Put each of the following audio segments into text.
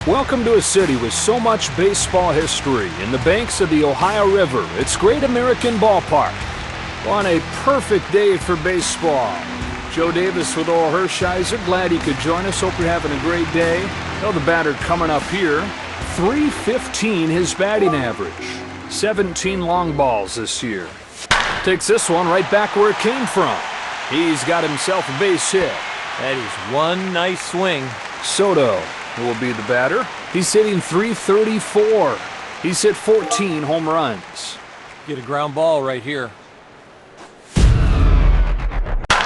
Welcome to a city with so much baseball history. In the banks of the Ohio River, it's Great American Ballpark. On a perfect day for baseball. Joe Davis with Oral Hershiser. Glad he could join us. Hope you're having a great day. Know the batter coming up here. .315 his batting average. 17 long balls this year. Takes this one right back where it came from. He's got himself a base hit. That is one nice swing. Soto will be the batter. He's hitting .334. He's hit 14 home runs. Get a ground ball right here.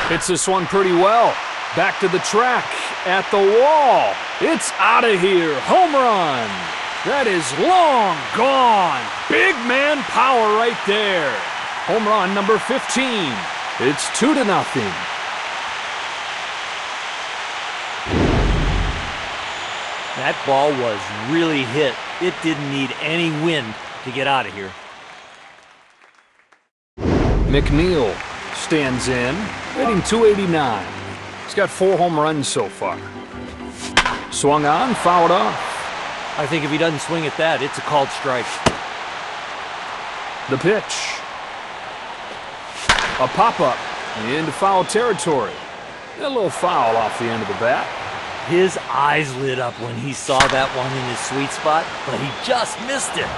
Hits this one pretty well. Back to the track, at the wall. It's out of here. Home run. That is long gone. Big man power right there. Home run number 15. It's 2-0. That ball was really hit. It didn't need any wind to get out of here. McNeil stands in, hitting .289. He's got 4 home runs so far. Swung on, fouled off. I think if he doesn't swing at that, it's a called strike. The pitch. A pop-up into foul territory. A little foul off the end of the bat. His eyes lit up when he saw that one in his sweet spot, but he just missed it.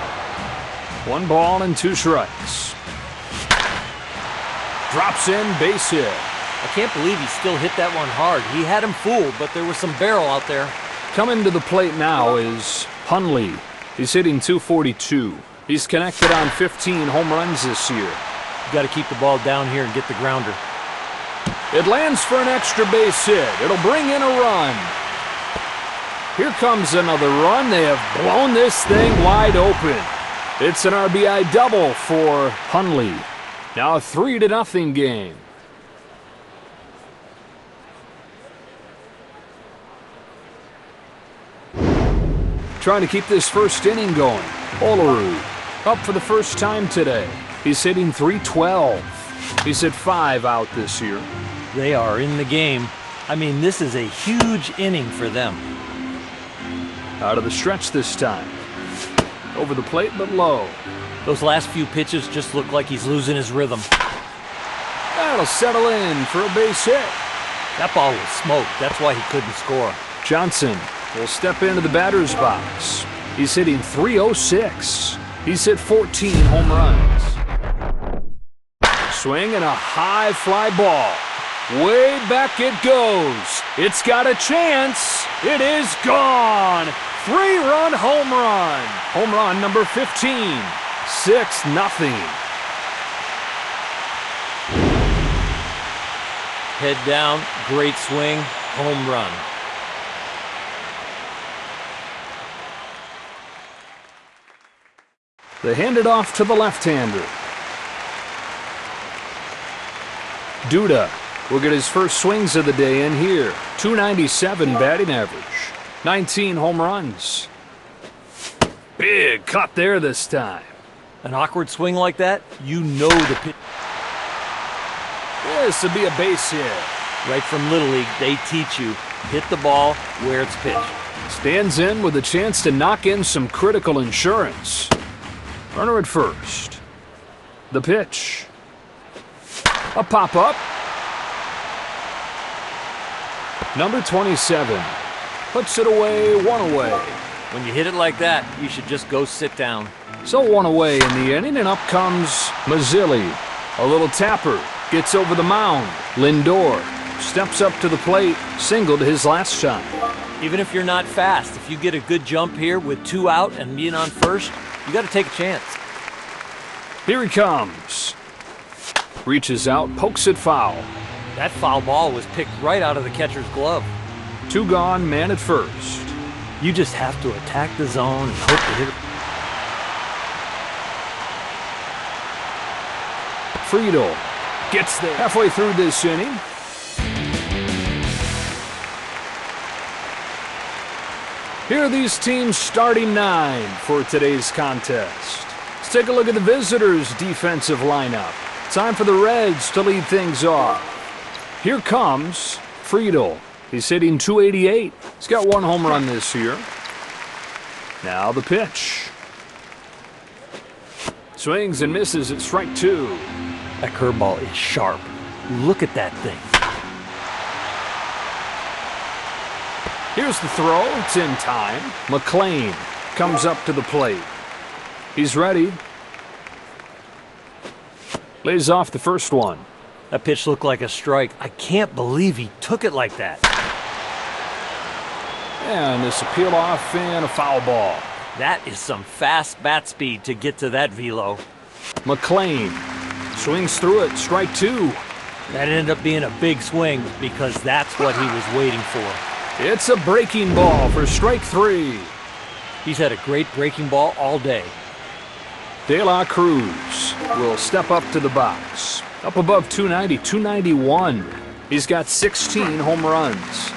1 ball and 2 strikes. Drops in, base hit. I can't believe he still hit that one hard. He had him fooled, but there was some barrel out there. Coming to the plate now is Hundley. He's hitting .242. He's connected on 15 home runs this year. You got to keep the ball down here and get the grounder. It lands for an extra base hit. It'll bring in a run. Here comes another run. They have blown this thing wide open. It's an RBI double for Hundley. Now a 3-0 game. Trying to keep this first inning going. Olerud up for the first time today. He's hitting .312. He's hit 5 out this year. They are in the game. I mean, this is a huge inning for them. Out of the stretch this time. Over the plate, but low. Those last few pitches just look like he's losing his rhythm. That'll settle in for a base hit. That ball was smoked. That's why he couldn't score. Johnson will step into the batter's box. He's hitting .306. He's hit 14 home runs. Swing and a high fly ball. Way back it goes. It's got a chance. It is gone. 3-run home run. Home run number 15. 6-0. Head down, great swing, home run. They hand it off to the left-hander. Duda will get his first swings of the day in here. .297 batting average. 19 home runs. Big cut there this time. An awkward swing like that, you know the pitch. This would be a base hit. Right from Little League, they teach you, hit the ball where it's pitched. Stands in with a chance to knock in some critical insurance. Runner at first. The pitch. A pop-up. Number 27. Puts it away, 1 away. When you hit it like that, you should just go sit down. So 1 away in the inning, and up comes Mazzilli. A little tapper. Gets over the mound. Lindor steps up to the plate. Singled his last shot. Even if you're not fast, if you get a good jump here with 2 out and being on first, you got to take a chance. Here he comes. Reaches out, pokes it foul. That foul ball was picked right out of the catcher's glove. 2 gone, man at first. You just have to attack the zone and hope to hit it. Friedel gets there halfway through this inning. Here are these teams' starting 9 for today's contest. Let's take a look at the visitors' defensive lineup. Time for the Reds to lead things off. Here comes Friedel. He's hitting .288. He's got 1 home run this year. Now the pitch. Swings and misses at strike two. That curveball is sharp. Look at that thing. Here's the throw. It's in time. McLean comes up to the plate. He's ready. Lays off the first one. That pitch looked like a strike. I can't believe he took it like that. And this a peel off and a foul ball. That is some fast bat speed to get to that velo. McLean swings through it. Strike two. That ended up being a big swing because that's what he was waiting for. It's a breaking ball for strike three. He's had a great breaking ball all day. De La Cruz will step up to the box. Up above 290, 291. He's got 16 home runs.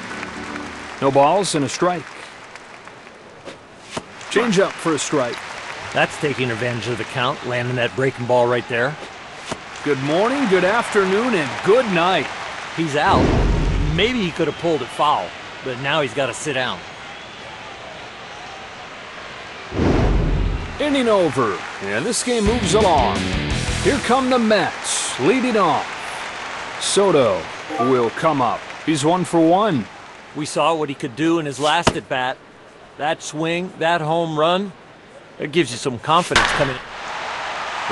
No balls and a strike. Change up for a strike. That's taking advantage of the count, landing that breaking ball right there. Good morning, good afternoon, and good night. He's out. Maybe he could have pulled it foul, but now he's got to sit down. Inning over, and this game moves along. Here come the Mets, leading off. Soto will come up. He's 1 for 1. We saw what he could do in his last at-bat. That swing, that home run, it gives you some confidence coming.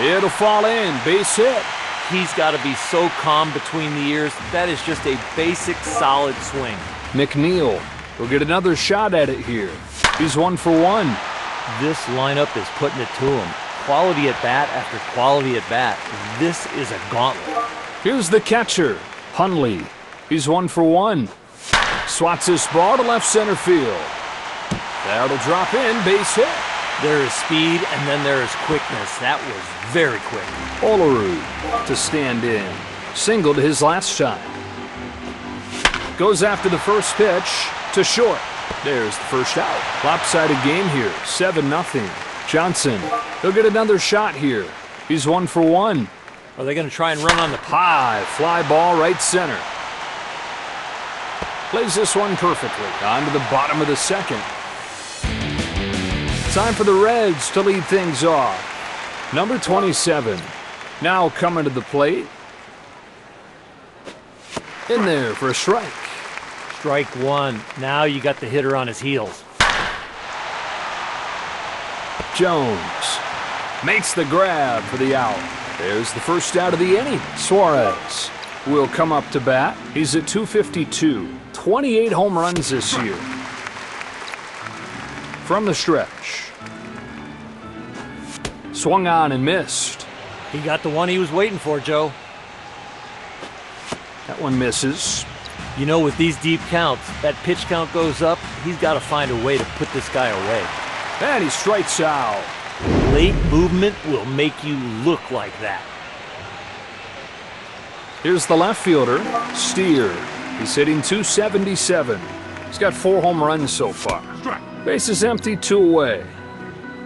It'll fall in, base hit. He's got to be so calm between the ears. That is just a basic, solid swing. McNeil will get another shot at it here. He's 1 for 1. This lineup is putting it to him. Quality at bat after quality at bat. This is a gauntlet. Here's the catcher, Hundley. He's 1 for 1. Swats this ball to left center field. That'll drop in, base hit. There is speed and then there is quickness. That was very quick. Olerud to stand in. Singled his last time. Goes after the first pitch to short. There's the first out. Lopsided game here, 7-0. Johnson, he'll get another shot here. He's 1 for 1. Are they going to try and run on the high fly ball right center? Plays this one perfectly. On to the bottom of the second. Time for the Reds to lead things off. Number 27. Now coming to the plate. In there for a strike. Strike one. Now you got the hitter on his heels. Jones makes the grab for the out. There's the first out of the inning. Suarez will come up to bat. He's at 252. 28 home runs this year. From the stretch. Swung on and missed. He got the one he was waiting for, Joe. That one misses. You know, with these deep counts, that pitch count goes up. He's got to find a way to put this guy away. And he strikes out. Late movement will make you look like that. Here's the left fielder, Steer. He's hitting 277. He's got 4 home runs so far. Strike. Base is empty, 2 away.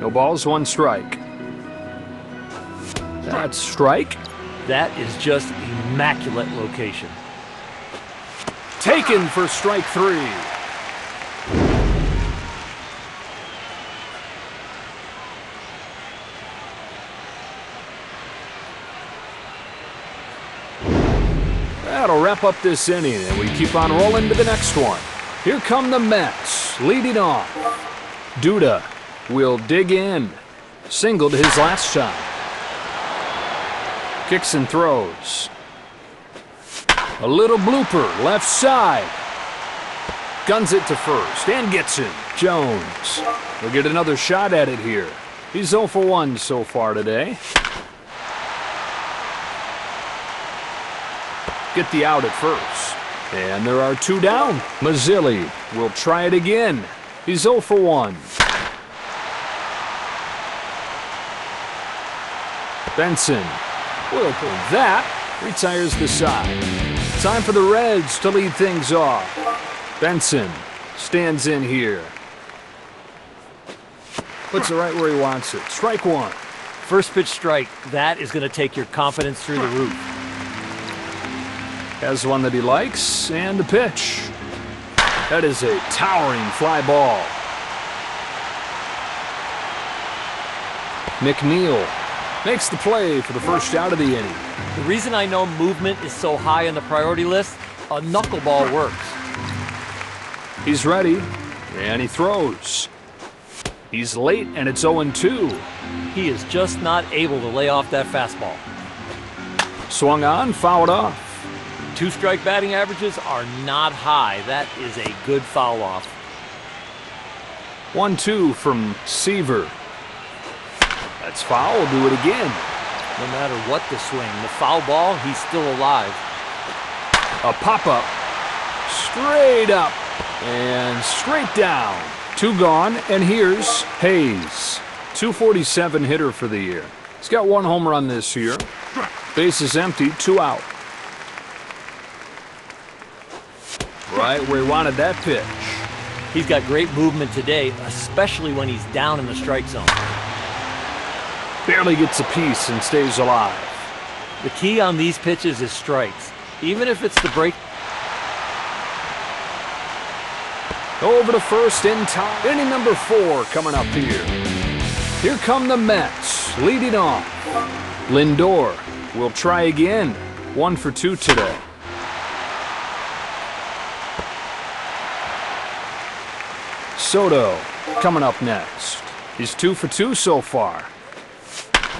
No balls, 1 strike. That's strike. That is just immaculate location. Taken for strike 3. That'll wrap up this inning, and we keep on rolling to the next one. Here come the Mets, leading off. Duda will dig in. Singled his last time. Kicks and throws. A little blooper, left side. Guns it to first and gets it. Jones will get another shot at it here. He's 0 for 1 so far today. Get the out at first. And there are 2 down. Mazzilli will try it again. He's 0 for 1. Benson will pull that. Retires the side. Time for the Reds to lead things off. Benson stands in here. Puts it right where he wants it. Strike 1. First pitch strike. That is going to take your confidence through the roof. Has one that he likes, and the pitch. That is a towering fly ball. McNeil makes the play for the first out of the inning. The reason I know movement is so high on the priority list, a knuckleball works. He's ready, and he throws. He's late, and it's 0-2. He is just not able to lay off that fastball. Swung on, fouled off. 2-strike batting averages are not high. That is a good foul off. 1-2 from Seaver. That's foul. Do it again. No matter what the swing, the foul ball, he's still alive. A pop-up. Straight up and straight down. 2 gone, and here's Hayes. 247 hitter for the year. He's got 1 home run this year. Base is empty, 2 out. Right where he wanted that pitch. He's got great movement today, especially when he's down in the strike zone. Barely gets a piece and stays alive. The key on these pitches is strikes. Even if it's the break. Over to first in time. Inning number 4 coming up here. Here come the Mets, leading off. Lindor will try again. 1 for 2 today. Soto coming up next. He's 2 for 2 so far.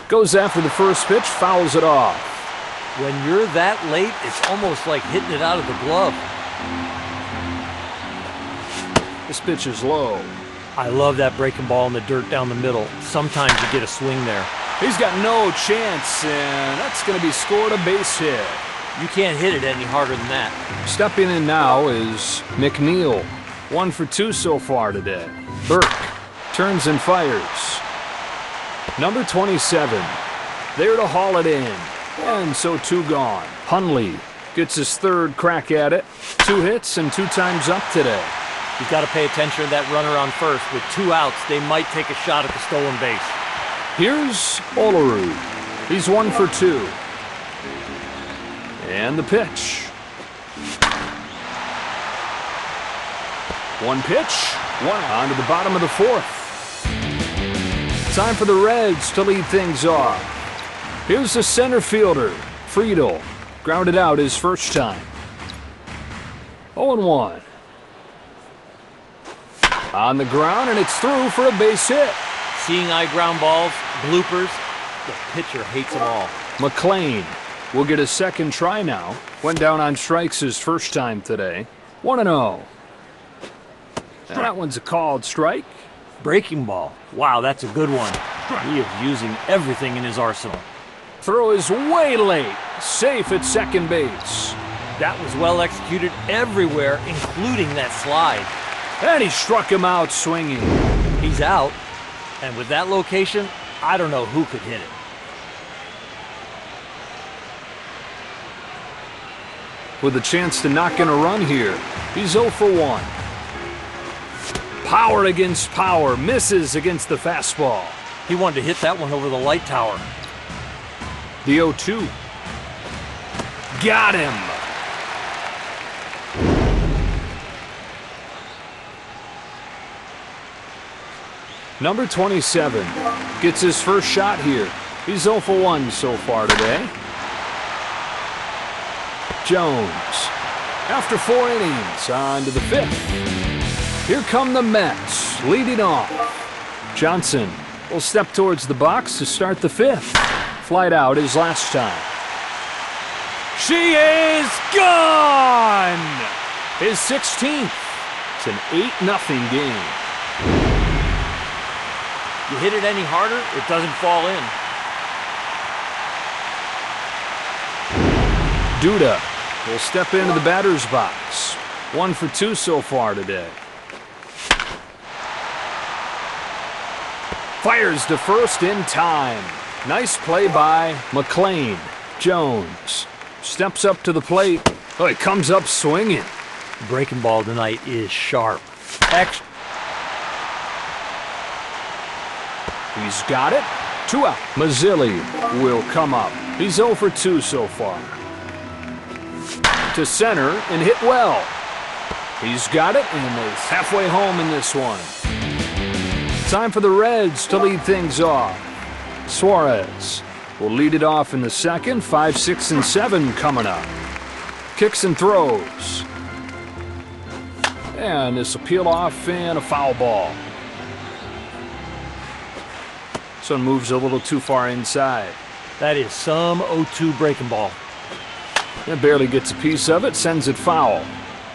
Goes after the first pitch, fouls it off. When you're that late, it's almost like hitting it out of the glove. This pitch is low. I love that breaking ball in the dirt down the middle. Sometimes you get a swing there. He's got no chance, and that's going to be scored a base hit. You can't hit it any harder than that. Stepping in now is McNeil. 1 for 2 so far today. Burke turns and fires. Number 27, there to haul it in. And so 2 gone. Hundley gets his 3rd crack at it. 2 hits and 2 times up today. You've got to pay attention to that runner on first. With 2 outs, they might take a shot at the stolen base. Here's Olerud. He's 1 for 2. And the pitch. 1 pitch, 1 on to the bottom of the 4th. Time for the Reds to lead things off. Here's the center fielder, Friedel. Grounded out his first time. 0-1. On the ground, and it's through for a base hit. Seeing eye ground balls, bloopers, the pitcher hates them all. McLean will get a 2nd try now. Went down on strikes his first time today. 1-0. That one's a called strike. Breaking ball. Wow, that's a good one. He is using everything in his arsenal. Throw is way late. Safe at second base. That was well executed everywhere, including that slide. And he struck him out swinging. He's out. And with that location, I don't know who could hit it. With a chance to knock in a run here. He's 0 for 1. Power against power. Misses against the fastball. He wanted to hit that one over the light tower. The 0-2. Got him. Number 27 gets his first shot here. He's 0 for 1 so far today. Jones, after 4 innings, on to the 5th. Here come the Mets, leading off. Johnson will step towards the box to start the 5th. Flied out his last time. She is gone! His 16th. It's an 8-0 game. You hit it any harder, it doesn't fall in. Duda will step into the batter's box. 1 for 2 so far today. Fires to first in time. Nice play by McLean. Jones steps up to the plate. Oh, he comes up swinging. Breaking ball tonight is sharp. Extra. He's got it. 2 out. Mazzilli will come up. He's 0 for 2 so far. To center and hit well. He's got it and is halfway home in this one. Time for the Reds to lead things off. Suarez will lead it off in the second. 5, 6, and 7 coming up. Kicks and throws. And this will peel off and a foul ball. This one moves a little too far inside. That is some 0-2 breaking ball. It barely gets a piece of it, sends it foul.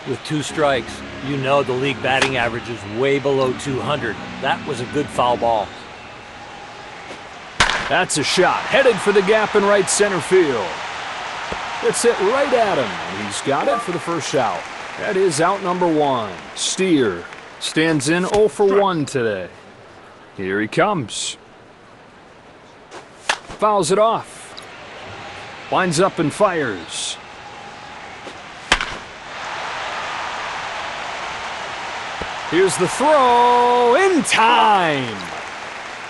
With 2 strikes, you know the league batting average is way below 200. That was a good foul ball. That's a shot, headed for the gap in right center field. It's hit right at him, and he's got it for the first out. That is out number 1. Steer stands in 0 for 1 today. Here he comes. Fouls it off. Winds up and fires. Here's the throw in time.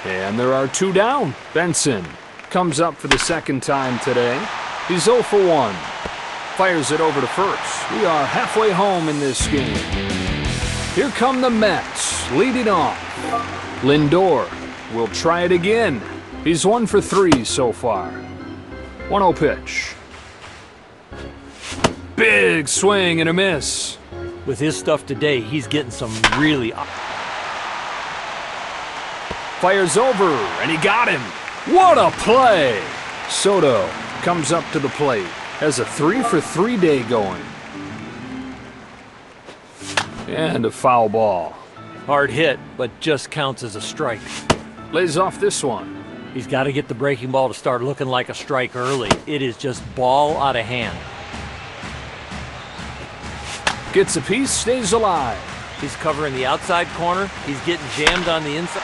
And there are 2 down. Benson comes up for the second time today. He's 0 for 1. Fires it over to first. We are halfway home in this game. Here come the Mets, leading off. Lindor will try it again. He's 1 for 3 so far. 1-0 pitch. Big swing and a miss. With his stuff today, he's getting some really... Fires over, and he got him. What a play! Soto comes up to the plate. Has a 3 for 3 day going. And a foul ball. Hard hit, but just counts as a strike. Lays off this one. He's got to get the breaking ball to start looking like a strike early. It is just ball out of hand. Gets a piece, stays alive. He's covering the outside corner. He's getting jammed on the inside.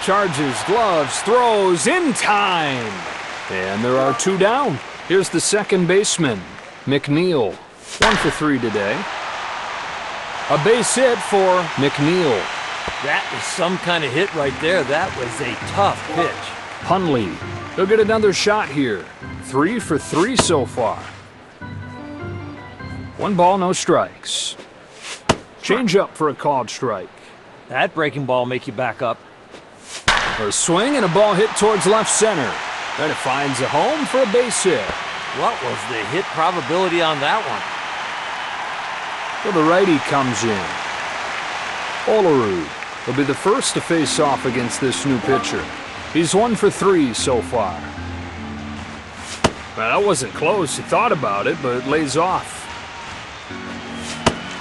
Charges, gloves, throws in time. And there are 2 down. Here's the second baseman, McNeil. 1 for 3 today. A base hit for McNeil. That is some kind of hit right there. That was a tough pitch. Hundley, he'll get another shot here. 3 for 3 so far. 1 ball, no strikes. Change up for a called strike. That breaking ball make you back up. A swing and a ball hit towards left center. Then it finds a home for a base hit. What was the hit probability on that one? So the righty comes in. Olerud will be the first to face off against this new pitcher. He's 1 for 3 so far. Well, that wasn't close. He thought about it, but it lays off.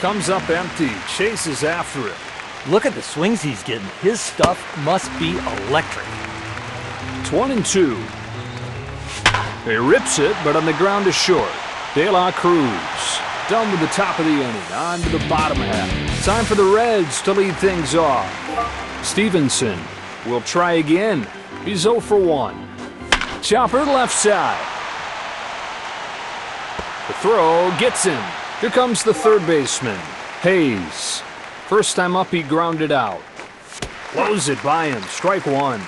Comes up empty, chases after it. Look at the swings he's getting. His stuff must be electric. It's 1-2. He rips it, but on the ground is short. De La Cruz done with the top of the inning. On to the bottom half. Time for the Reds to lead things off. Stevenson will try again. He's 0 for 1. Chopper left side. The throw gets him. Here comes the third baseman, Hayes. First time up, he grounded out. Blows it by him. Strike 1.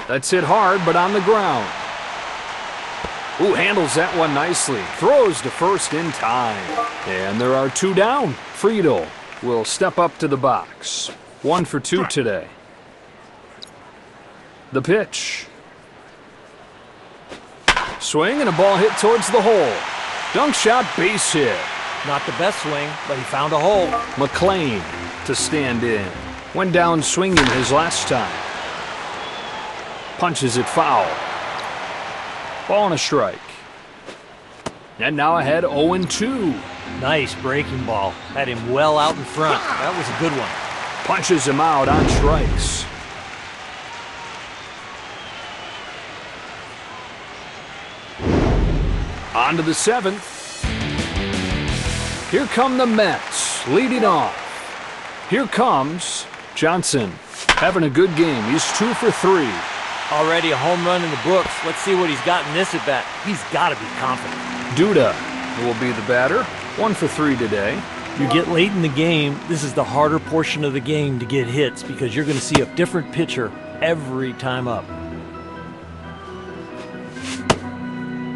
That's hit hard, but on the ground. Ooh, handles that one nicely. Throws to first in time. And there are 2 down. Friedel will step up to the box. 1 for 2 today. The pitch. Swing and a ball hit towards the hole. Dunk shot, base hit. Not the best swing, but he found a hole. McLean to stand in. Went down swinging his last time. Punches it foul. Ball and a strike. And now ahead 0-2. Nice breaking ball. Had him well out in front. That was a good one. Punches him out on strikes. On to the 7th. Here come the Mets, leading off. Here comes Johnson, having a good game. He's 2 for 3. Already a home run in the books. Let's see what he's got in this at bat. He's got to be confident. Duda will be the batter. 1 for 3 today. You get late in the game, this is the harder portion of the game to get hits because you're going to see a different pitcher every time up.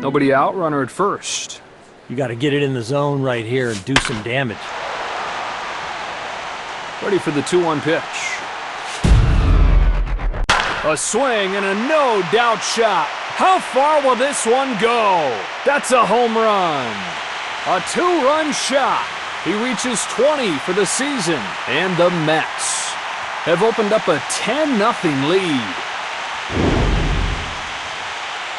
Nobody out, runner at first. You got to get it in the zone right here and do some damage. Ready for the 2-1 pitch. A swing and a no-doubt shot. How far will this one go? That's a home run. A 2-run shot. He reaches 20 for the season. And the Mets have opened up a 10-0 lead.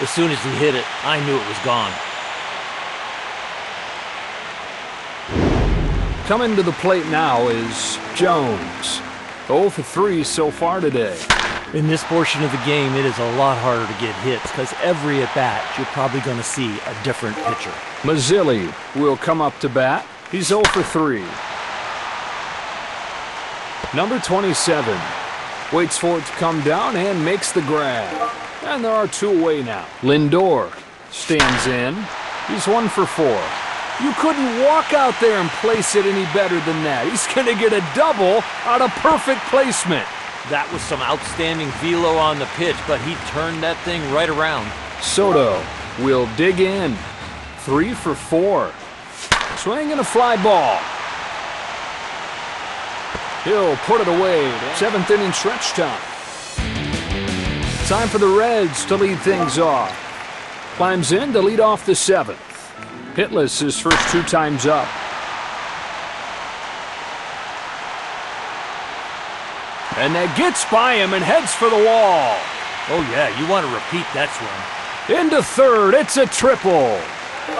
As soon as he hit it, I knew it was gone. Coming to the plate now is Jones. 0 for 3 so far today. In this portion of the game, it is a lot harder to get hits because every at-bat, you're probably going to see a different pitcher. Mazzilli will come up to bat. He's 0 for 3. Number 27 waits for it to come down and makes the grab. And there are 2 away now. Lindor stands in. He's 1 for 4. You couldn't walk out there and place it any better than that. He's going to get a double out of perfect placement. That was some outstanding velo on the pitch, but he turned that thing right around. Soto will dig in. 3 for 4. Swing and a fly ball. He'll put it away. 7th inning stretch time. Time for the Reds to lead things off. Climbs in to lead off the 7th. Hitless his first 2 times up. And that gets by him and heads for the wall. Oh yeah, you want to repeat that swing. Into third, it's a triple.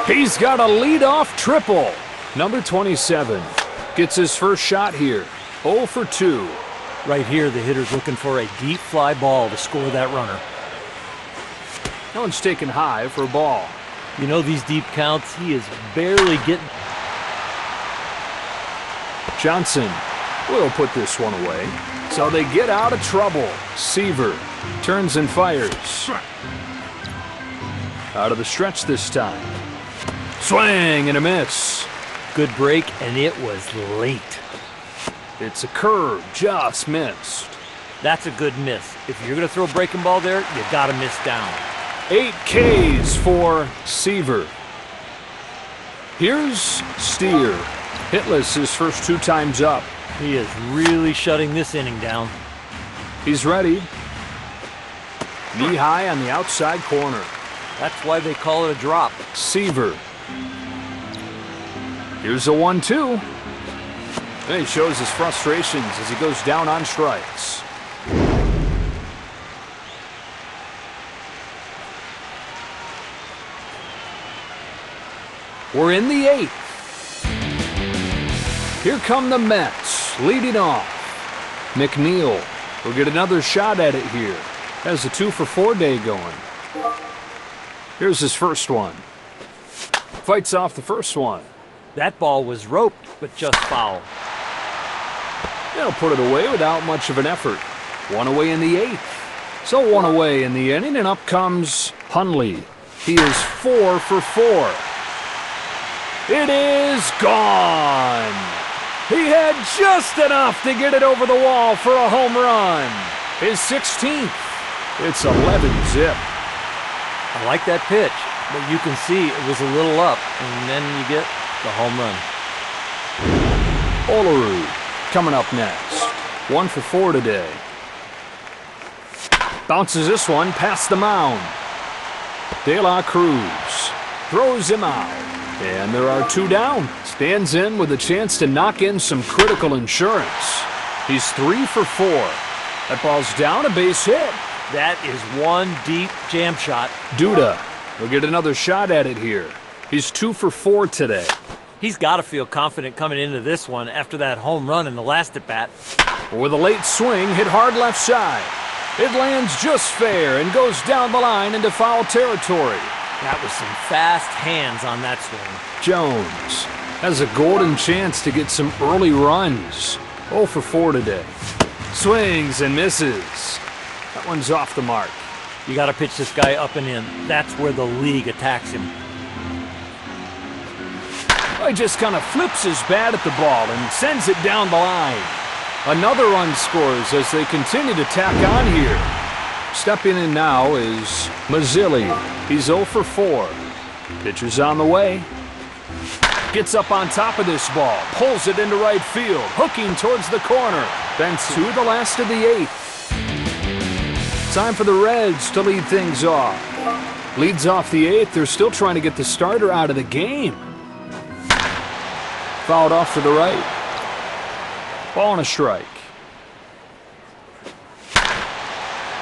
He's got a leadoff triple. Number 27 gets his first shot here. 0 for 2. Right here, the hitter's looking for a deep fly ball to score that runner. That one's taken high for a ball. You know these deep counts, he is barely getting... Johnson will put this one away. So they get out of trouble. Seaver turns and fires. Out of the stretch this time. Swing and a miss. Good break, and it was late. It's a curve, just missed. That's a good miss. If you're going to throw a breaking ball there, you got to miss down. 8 Ks for Seaver. Here's Steer. Hitless his first 2 times up. He is really shutting this inning down. He's ready. Knee high on the outside corner. That's why they call it a drop. Seaver. Here's a 1-2. And he shows his frustrations as he goes down on strikes. We're in the 8th. Here come the Mets, leading off. McNeil will get another shot at it here. Has a 2 for 4 day going. Here's his first one. Fights off the first one. That ball was roped, but just foul. They'll put it away without much of an effort. 1 away in the 8th. So 1 away in the inning, and up comes Hundley. He is 4 for 4. It is gone. He had just enough to get it over the wall for a home run. His 16th. It's 11-zip. I like that pitch, but you can see it was a little up, and then you get the home run. Olerud coming up next. 1 for 4 today. Bounces this one past the mound. De La Cruz throws him out. And there are 2 down. Stands in with a chance to knock in some critical insurance. He's 3 for 4. That ball's down, a base hit. That is one deep jam shot. Duda will get another shot at it here. He's 2 for 4 today. He's got to feel confident coming into this one after that home run in the last at-bat. With a late swing, hit hard left side. It lands just fair and goes down the line into foul territory. That was some fast hands on that swing. Jones has a golden chance to get some early runs. 0 for 4 today. Swings and misses. That one's off the mark. You got to pitch this guy up and in. That's where the league attacks him. He just kind of flips his bat at the ball and sends it down the line. Another run scores as they continue to tack on here. Stepping in now is Mazzilli. He's 0 for 4. Pitcher's on the way. Gets up on top of this ball, pulls it into right field, hooking towards the corner. Then to the last of the 8th. Time for the Reds to lead things off. Leads off the 8th. They're still trying to get the starter out of the game. Fouled off to the right. Ball and a strike.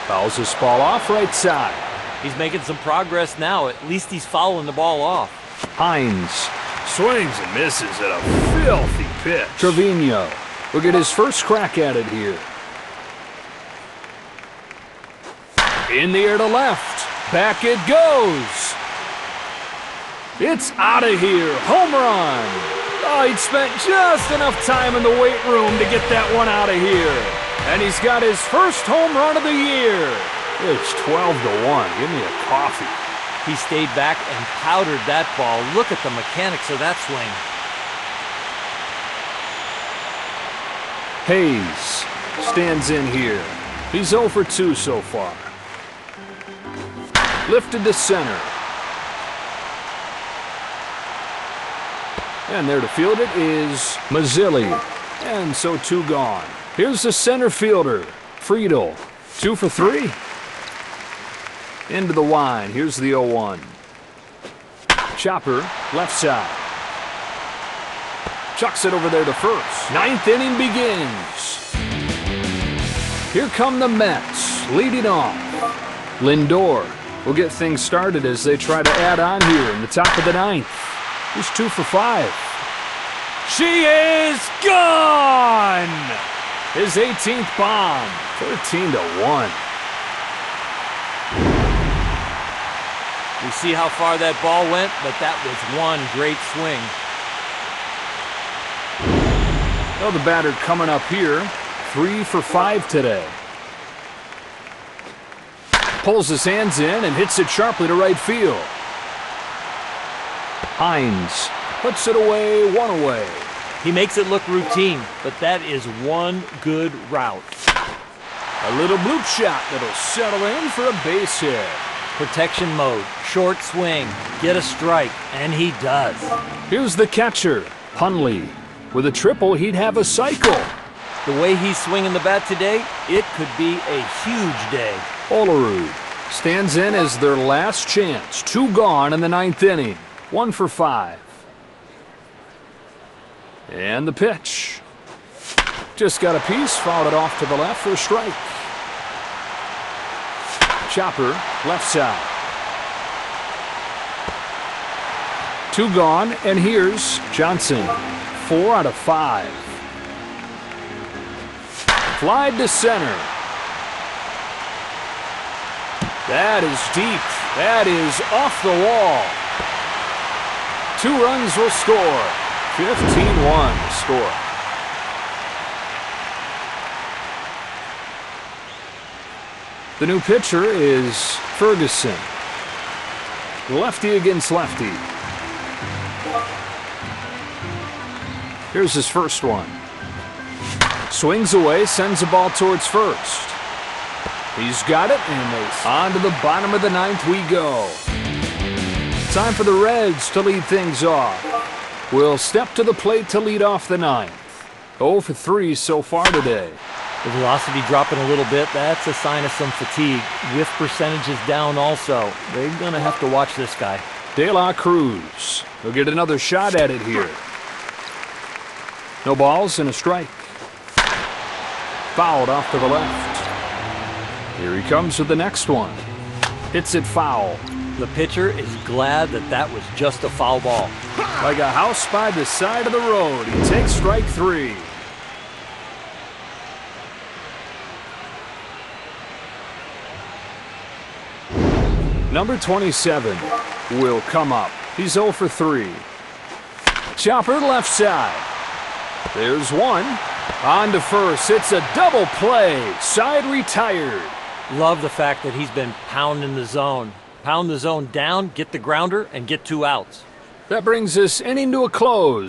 Fouls this ball off right side. He's making some progress now. At least he's fouling the ball off. Hines. Swings and misses at a filthy pitch. Trevino will get his first crack at it here. In the air to left. Back it goes. It's out of here. Home run. Oh, he'd spent just enough time in the weight room to get that one out of here. And he's got his first home run of the year. It's 12-1. Give me a coffee. He stayed back and powdered that ball. Look at the mechanics of that swing. Hayes stands in here. He's 0 for 2 so far. Lifted to center. And there to field it is Mazzilli. And so 2 gone. Here's the center fielder, Friedel. 2 for 3. Into the line. Here's the 0-1. Chopper, left side. Chucks it over there to first. 9th inning begins. Here come the Mets, leading off. Lindor will get things started as they try to add on here in the top of the 9th. He's 2 for 5. She is gone! His 18th bomb, 13-1. We see how far that ball went, but that was one great swing. Well, the batter coming up here, 3 for 5 today. Pulls his hands in and hits it sharply to right field. Hines puts it away, 1 away. He makes it look routine, but that is one good route. A little bloop shot that'll settle in for a base hit. Protection mode, short swing, get a strike, and he does. Here's the catcher, Hundley. With a triple, he'd have a cycle. The way he's swinging the bat today, it could be a huge day. Olerud stands in as their last chance. 2 gone in the 9th inning. 1 for 5. And the pitch. Just got a piece, fouled it off to the left for a strike. Chopper, left side. 2 gone, and here's Johnson. 4 out of 5. Fly to center. That is deep. That is off the wall. 2 runs will score. 15-1 to score. The new pitcher is Ferguson. Lefty against lefty. Here's his first one. Swings away, sends the ball towards first. He's got it, and on to the bottom of the 9th we go. Time for the Reds to lead things off. Will step to the plate to lead off the 9th. 0 for 3 so far today. The velocity dropping a little bit, that's a sign of some fatigue. Whiff percentage is down also. They're going to have to watch this guy. De La Cruz will get another shot at it here. No balls and a strike. Fouled off to the left. Here he comes with the next one. Hits it foul. The pitcher is glad that that was just a foul ball. Like a house by the side of the road, he takes strike 3. Number 27 will come up. He's 0 for 3. Chopper left side. There's one. On to first. It's a double play. Side retired. Love the fact that he's been pounding the zone. Pound the zone down, get the grounder, and get 2 outs. That brings this inning to a close.